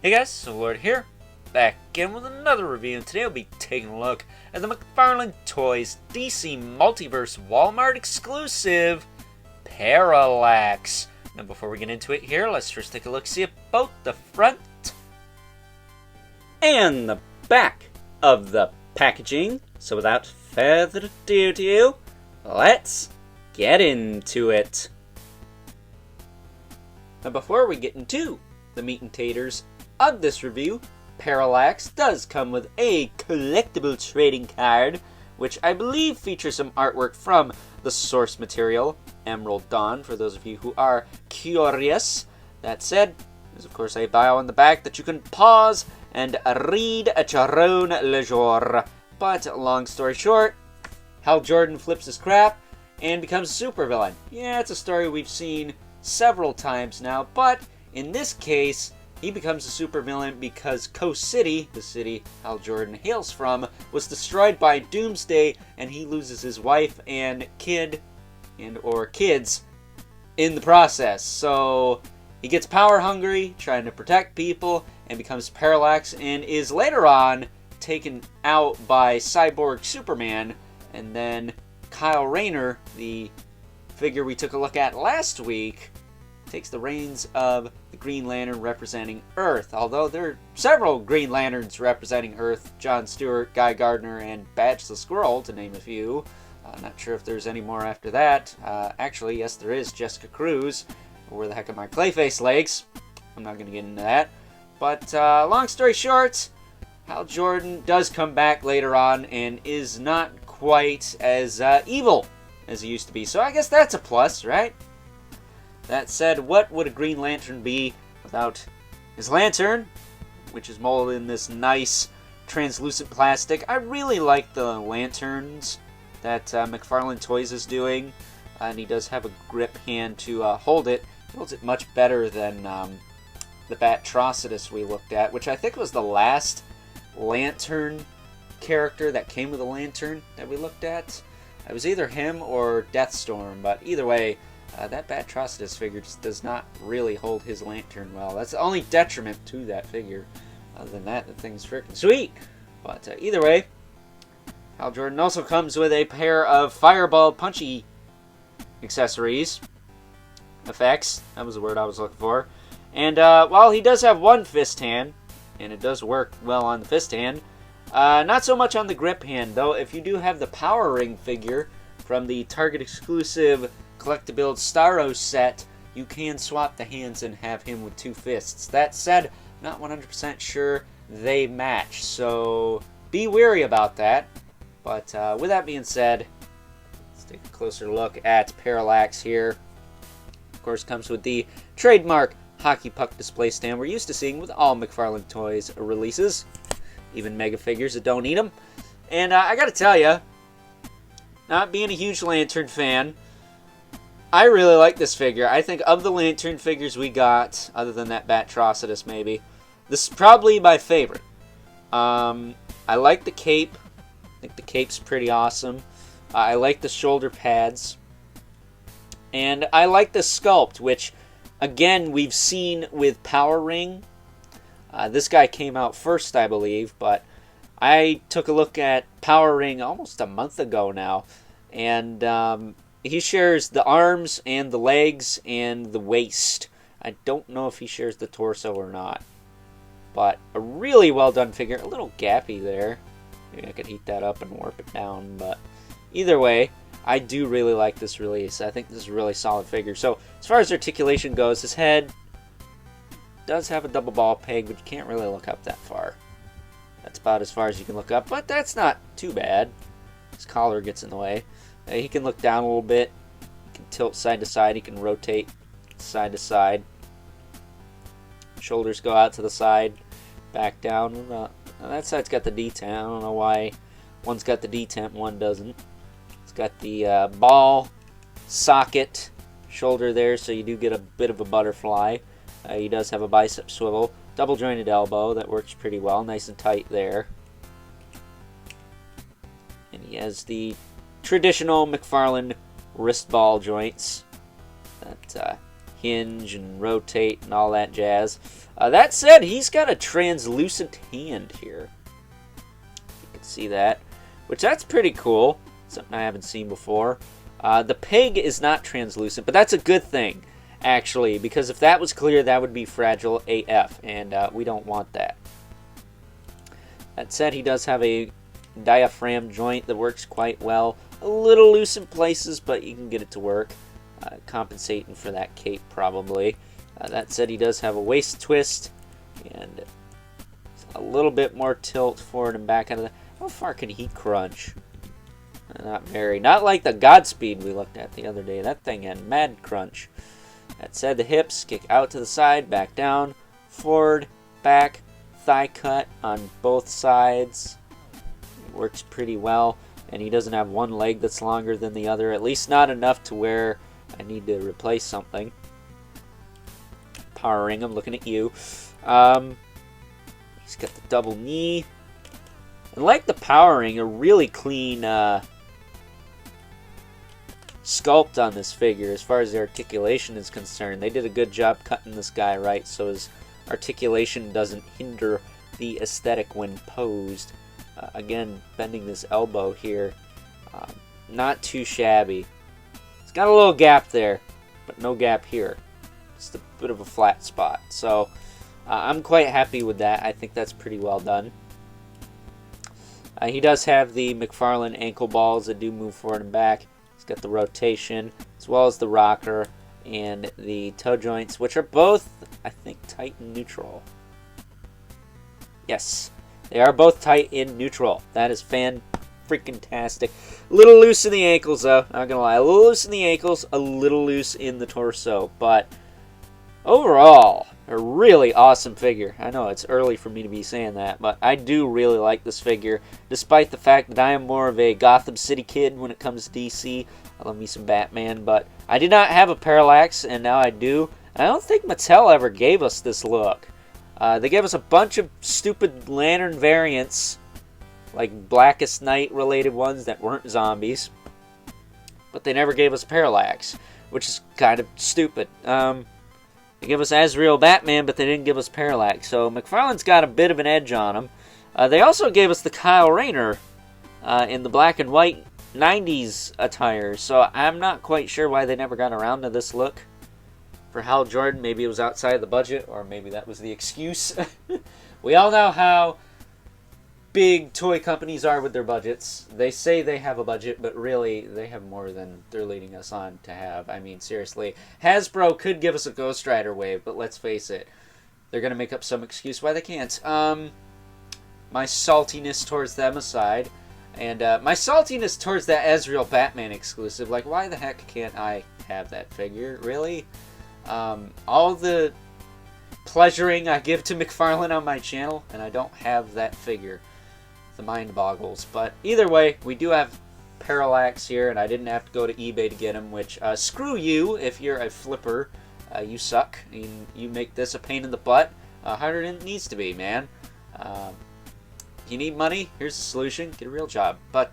Hey guys, so Lord here, back again with another review, and today we'll be taking a look at the McFarlane Toys DC Multiverse Walmart exclusive, Parallax. Now before we get into it here, let's first take a look-see at both the front and the back of the packaging. So without further ado, let's get into it. Now before we get into the meat and taters of this review, Parallax does come with a collectible trading card, which I believe features some artwork from the source material, Emerald Dawn, for those of you who are curious. That said, there's of course a bio on the back that you can pause and read at your own leisure. But long story short, Hal Jordan flips his crap and becomes a supervillain. Yeah, it's a story we've seen several times now, but in this case, he becomes a supervillain because Coast City, the city Hal Jordan hails from, was destroyed by Doomsday, and he loses his wife and kid, or kids, in the process. So he gets power hungry, trying to protect people, and becomes Parallax, and is later on taken out by Cyborg Superman, and then Kyle Rayner, the figure we took a look at last week, takes the reins of the Green Lantern representing Earth. Although there are several Green Lanterns representing Earth: John Stewart, Guy Gardner, and Badge the Squirrel, to name a few. Not sure if there's any more after that. Actually, yes, there is. Jessica Cruz. Where the heck are my Clayface legs? I'm not going to get into that. But long story short, Hal Jordan does come back later on and is not quite as evil as he used to be. So I guess that's a plus, right? That said, what would a Green Lantern be without his lantern, which is molded in this nice translucent plastic? I really like the lanterns that McFarlane Toys is doing, and he does have a grip hand to hold it. He holds it much better than the Batrocidus we looked at, which I think was the last lantern character that came with a lantern that we looked at. It was either him or Deathstorm, but either way, that Batrocidus figure just does not really hold his lantern well. That's the only detriment to that figure. Other than that, the thing's freaking sweet. But either way, Hal Jordan also comes with a pair of Fireball Punchy accessories. Effects, that was the word I was looking for. And while he does have one fist hand, and it does work well on the fist hand, not so much on the grip hand, though. If you do have the Power Ring figure from the Target exclusive Collectibuild Starro set, you can swap the hands and have him with two fists. That said, not 100% sure they match, so be wary about that. But with that being said, let's take a closer look at Parallax here. Of course, comes with the trademark hockey puck display stand we're used to seeing with all McFarlane Toys releases, even mega figures that don't need them. And I gotta tell you, not being a huge Lantern fan, I really like this figure. I think of the Lantern figures we got, other than that Batrocidus maybe, this is probably my favorite. I like the cape. I think the cape's pretty awesome. I like the shoulder pads. And I like the sculpt, which, again, we've seen with Power Ring. This guy came out first, I believe, but I took a look at Power Ring almost a month ago now, and he shares the arms and the legs and the waist. I don't know if he shares the torso or not. But a really well done figure. A little gappy there. Maybe I could heat that up and warp it down. But either way, I do really like this release. I think this is a really solid figure. So as far as articulation goes, his head does have a double ball peg, but you can't really look up that far. That's about as far as you can look up, but that's not too bad. His collar gets in the way. He can look down a little bit. He can tilt side to side. He can rotate side to side. Shoulders go out to the side, back down. That side's got the detent. I don't know why one's got the detent, one doesn't. It's got the ball socket shoulder there, so you do get a bit of a butterfly. He does have a bicep swivel. Double jointed elbow. That works pretty well. Nice and tight there. And he has the traditional McFarlane wrist ball joints that hinge and rotate and all that jazz. That said, he's got a translucent hand here. You can see that, which that's pretty cool. Something I haven't seen before. The pig is not translucent, but that's a good thing, actually, because if that was clear, that would be fragile AF, and we don't want that. That said, he does have a diaphragm joint that works quite well. A little loose in places, but you can get it to work. Compensating for that cape, probably. That said, he does have a waist twist, and a little bit more tilt forward and back out of the... How far can he crunch? Not very. Not like the Godspeed we looked at the other day. That thing had mad crunch. That said, the hips kick out to the side, back down, forward, back, thigh cut on both sides. It works pretty well, and he doesn't have one leg that's longer than the other, at least not enough to where I need to replace something. Power ring, I'm looking at you. He's got the double knee. And like the power ring, a really clean sculpt on this figure as far as the articulation is concerned. They did a good job cutting this guy right so his articulation doesn't hinder the aesthetic when posed. Again, bending this elbow here. Not too shabby. It's got a little gap there, but no gap here. Just a bit of a flat spot. So I'm quite happy with that. I think that's pretty well done. He does have the McFarlane ankle balls that do move forward and back. He's got the rotation, as well as the rocker and the toe joints, which are both, I think, tight and neutral. Yes, they are both tight in neutral. That is fan-freaking-tastic. A little loose in the ankles, though. Not gonna lie. A little loose in the ankles, a little loose in the torso. But overall, a really awesome figure. I know it's early for me to be saying that, but I do really like this figure, despite the fact that I am more of a Gotham City kid when it comes to DC. I love me some Batman, but I did not have a Parallax, and now I do. I don't think Mattel ever gave us this look. They gave us a bunch of stupid Lantern variants, like Blackest Night related ones that weren't zombies, but they never gave us Parallax, which is kind of stupid. They gave us Azrael Batman, but they didn't give us Parallax, so McFarlane's got a bit of an edge on him. They also gave us the Kyle Rayner in the black and white 90s attire, so I'm not quite sure why they never got around to this look. For Hal Jordan, maybe it was outside the budget, or maybe that was the excuse. We all know how big toy companies are with their budgets. They say they have a budget, but really, they have more than they're leading us on to have. I mean, seriously. Hasbro could give us a Ghost Rider wave, but let's face it. They're going to make up some excuse why they can't. My saltiness towards them aside, and my saltiness towards that Azrael Batman exclusive, like, why the heck can't I have that figure? Really? All the pleasuring I give to McFarlane on my channel, and I don't have that figure. The mind boggles. But either way, we do have Parallax here, and I didn't have to go to eBay to get him, which, screw you if you're a flipper. You suck. You make this a pain in the butt harder than it needs to be, man. You need money? Here's the solution. Get a real job. But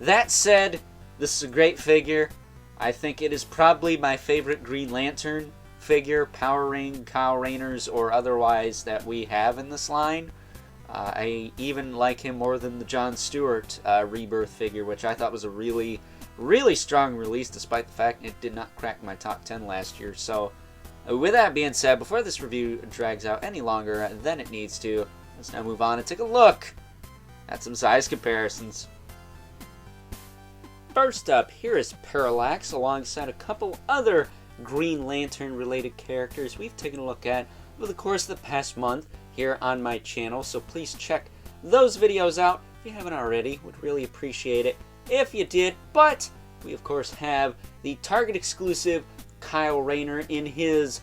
that said, this is a great figure. I think it is probably my favorite Green Lantern figure, Power Ring, Kyle Rayners, or otherwise that we have in this line. I even like him more than the John Stewart Rebirth figure, which I thought was a really, really strong release, despite the fact it did not crack my top 10 last year. So, with that being said, before this review drags out any longer than it needs to, let's now move on and take a look at some size comparisons. First up, here is Parallax, alongside a couple other Green Lantern related characters we've taken a look at over the course of the past month here on my channel, so please check those videos out if you haven't already. Would really appreciate it if you did. But we of course have the Target exclusive Kyle Rayner in his,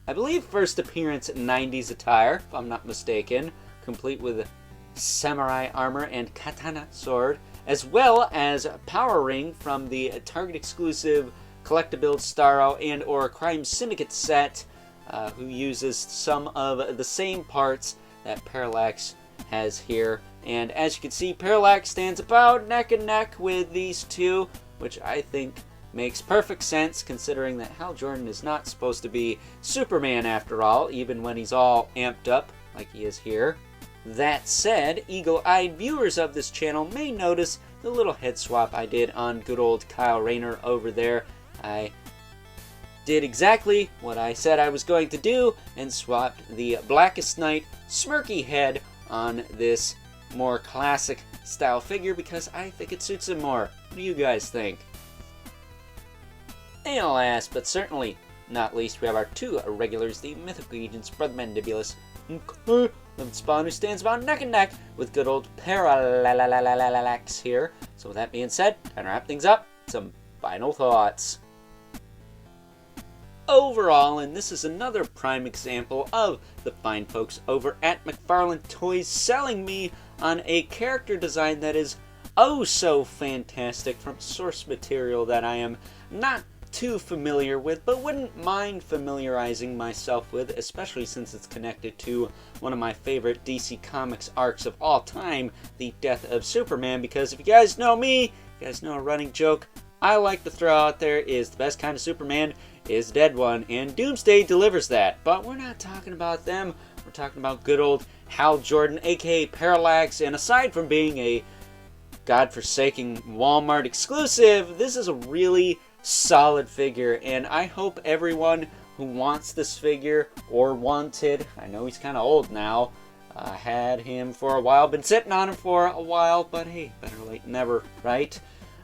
I believe, first appearance 90s attire, if I'm not mistaken, complete with samurai armor and katana sword, as well as Power Ring from the Target exclusive Collectabuild Starro and or Crime Syndicate set, who uses some of the same parts that Parallax has here. And as you can see, Parallax stands about neck and neck with these two, which I think makes perfect sense considering that Hal Jordan is not supposed to be Superman after all, even when he's all amped up like he is here. That said, eagle-eyed viewers of this channel may notice the little head swap I did on good old Kyle Rayner over there. I did exactly what I said I was going to do and swapped the Blackest Night smirky head on this more classic style figure because I think it suits him more. What do you guys think? And last but certainly not least, we have our two regulars, the Mythical Agents, Brother Mandibulus, the Spawn, who stands about neck and neck with good old Parallax here. So with that being said, time to wrap things up, some final thoughts. Overall, and this is another prime example of the fine folks over at McFarlane Toys selling me on a character design that is oh so fantastic from source material that I am not too familiar with, but wouldn't mind familiarizing myself with, especially since it's connected to one of my favorite DC Comics arcs of all time, the death of Superman, because if you guys know me, you guys know a running joke I like to throw out there is the best kind of Superman is the dead one, and Doomsday delivers that. But we're not talking about them, we're talking about good old Hal Jordan, aka Parallax, and aside from being a godforsaken Wal-Mart exclusive, this is a really solid figure, and I hope everyone who wants this figure or wanted, I know he's kind of old now, had him for a while, been sitting on him for a while, but hey, better late than never, right?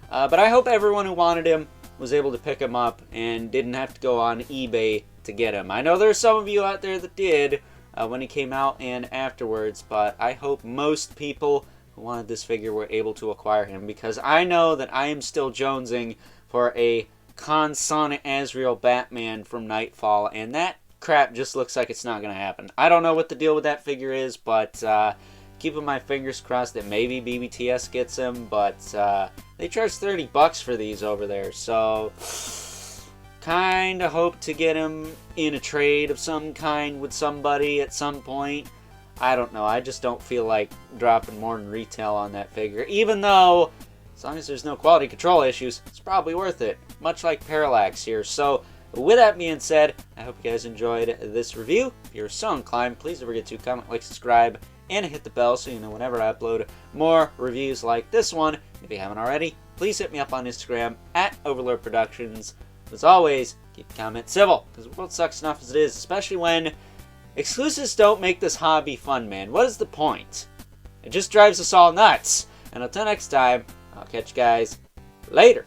But I hope everyone who wanted him was able to pick him up and didn't have to go on eBay to get him. I know there's some of you out there that did when he came out and afterwards, but I hope most people who wanted this figure were able to acquire him, because I know that I am still jonesing for a Consonic Azrael Batman from Nightfall, and that crap just looks like it's not going to happen. I don't know what the deal with that figure is, but keeping my fingers crossed that maybe BBTS gets him, but they charge $30 for these over there, so kind of hope to get him in a trade of some kind with somebody at some point. I don't know, I just don't feel like dropping more than retail on that figure, even though as long as there's no quality control issues, it's probably worth it, much like Parallax here. So with that being said, I hope you guys enjoyed this review. If you're so inclined, please don't forget to comment, like, subscribe, and hit the bell so you know whenever I upload more reviews like this one. If you haven't already, please hit me up on Instagram at Overlord Productions. As always, keep the comments civil, because the world sucks enough as it is, especially when exclusives don't make this hobby fun, man. What is the point? It just drives us all nuts. And until next time, I'll catch you guys later.